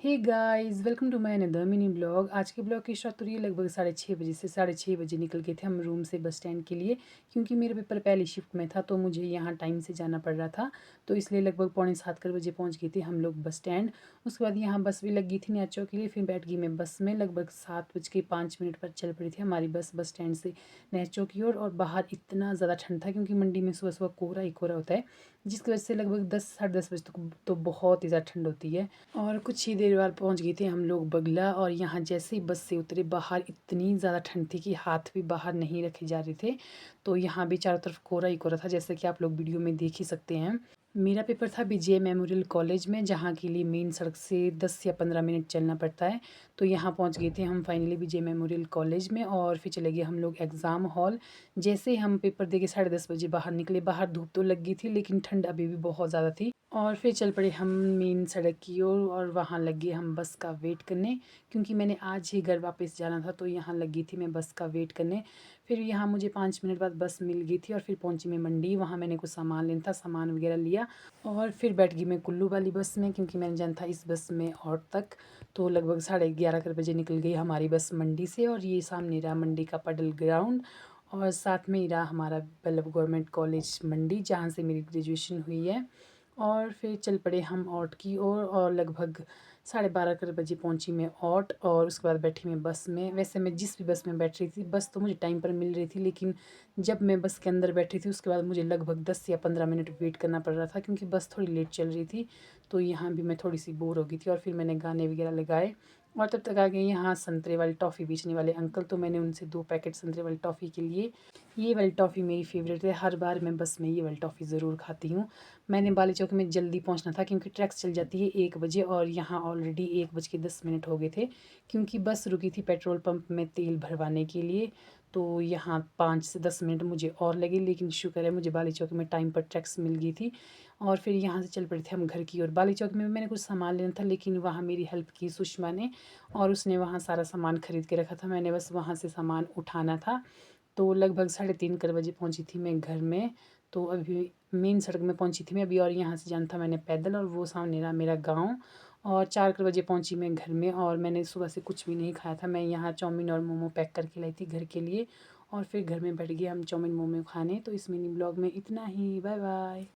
Hey guys, welcome to my another mini blog. आज के blog की शुरुआत हो रही है लगभग 6:30 बजे से। 6:30 बजे निकल गए थे हम रूम से बस स्टैंड के लिए, क्योंकि मेरा पेपर पहली शिफ्ट में था तो मुझे यहाँ टाइम से जाना पड़ रहा था। तो इसलिए लगभग 6:45 बजे पहुँच गए थे हम लोग बस स्टैंड। उसके बाद यहाँ बस भी लग गई थी न्याचो के लिए। फिर बैठ गई मैं बस में। लगभग 7:05 पर चल पड़ी थी हमारी बस स्टैंड से न्याचो की ओर। और बाहर इतना ज़्यादा ठंड था, क्योंकि मंडी में सुबह सुबह कोहरा ही कोहरा होता है, जिसकी वजह से लगभग 10 साढ़े 10 बजे तक तो बहुत ही ज़्यादा ठंड होती है। और कुछ ही देर बाद पहुंच गए थे हम लोग बगला। और यहाँ जैसे ही बस से उतरे, बाहर इतनी ज़्यादा ठंड थी कि हाथ भी बाहर नहीं रखे जा रहे थे। तो यहाँ भी चारों तरफ कोहरा ही कोहरा था, जैसे कि आप लोग वीडियो में देख ही सकते हैं। मेरा पेपर था विजय मेमोरियल कॉलेज में, जहाँ के लिए मेन सड़क से 10 या 15 मिनट चलना पड़ता है। तो यहाँ पहुँच गए थे हम फाइनली विजय मेमोरियल कॉलेज में। और फिर चले गए हम लोग एग्ज़ाम हॉल। जैसे ही हम पेपर दे के 10:30 बजे बाहर निकले, बाहर धूप तो लग गई थी लेकिन ठंड अभी भी बहुत ज़्यादा थी। और फिर चल पड़े हम मेन सड़क की ओर। और वहाँ लगे हम बस का वेट करने, क्योंकि मैंने आज ही घर वापस जाना था तो यहाँ लगी थी मैं बस का वेट करने। फिर यहाँ मुझे 5 मिनट बाद बस मिल गई थी और फिर पहुँची मैं मंडी। वहाँ मैंने कुछ सामान लेना था, सामान वगैरह लिया। और फिर बैठ गई मैं कुल्लू वाली बस में, क्योंकि मैंने जाना था इस बस में और तक। तो लगभग 11:30 बजे निकल गई हमारी बस मंडी से। और ये सामने रहा मंडी का पडल ग्राउंड, और साथ में ही रहा हमारा बल्लभ गवर्नमेंट कॉलेज मंडी, जहाँ से मेरी ग्रेजुएशन हुई है। और फिर चल पड़े हम औट की ओर। और लगभग 12:30 बजे पहुंची मैं औट। और उसके बाद बैठी मैं बस में। वैसे मैं जिस भी बस में बैठ रही थी, बस तो मुझे टाइम पर मिल रही थी, लेकिन जब मैं बस के अंदर बैठी थी उसके बाद मुझे लगभग 10 या 15 मिनट वेट करना पड़ रहा था, क्योंकि बस थोड़ी लेट चल रही थी। तो यहाँ भी मैं थोड़ी सी बोर हो गई थी। और फिर मैंने गाने वगैरह लगाए। और तब तक आ गए यहाँ संतरे वाली टॉफ़ी बेचने वाले अंकल। तो मैंने उनसे 2 पैकेट संतरे वाली टॉफ़ी के लिए। ये वाली टॉफ़ी मेरी फेवरेट है, हर बार मैं बस में ये वाली टॉफ़ी ज़रूर खाती हूँ। मैंने बाली चौक में जल्दी पहुंचना था, क्योंकि ट्रैक्स चल जाती है 1 बजे, और यहाँ ऑलरेडी 1:10 हो गए थे, क्योंकि बस रुकी थी पेट्रोल पंप में तेल भरवाने के लिए। तो यहाँ 5 से 10 मिनट मुझे और लगे, लेकिन शुक्र है मुझे बाली चौक में टाइम पर ट्रैक्स मिल गई थी। और फिर यहाँ से चल पड़े थे हम घर की ओर। बाली चौक में भी मैंने कुछ सामान लेना था, लेकिन वहाँ मेरी हेल्प की सुषमा ने, और उसने वहाँ सारा सामान खरीद के रखा था, मैंने बस वहाँ से सामान उठाना था। तो लगभग 3:30 बजे पहुंची थी मैं घर में। तो अभी मेन सड़क में पहुंची थी मैं अभी, और यहाँ से जाना था मैंने पैदल। और वो सामने रहा मेरा गांव। और 4 बजे पहुंची मैं घर में। और मैंने सुबह से कुछ भी नहीं खाया था, मैं यहाँ चाउमीन और मोमो पैक करके लाई थी घर के लिए। और फिर घर में बैठ गए हम चाउमीन मोमो खाने। तो इस मिनी ब्लॉग में इतना ही। Bye bye.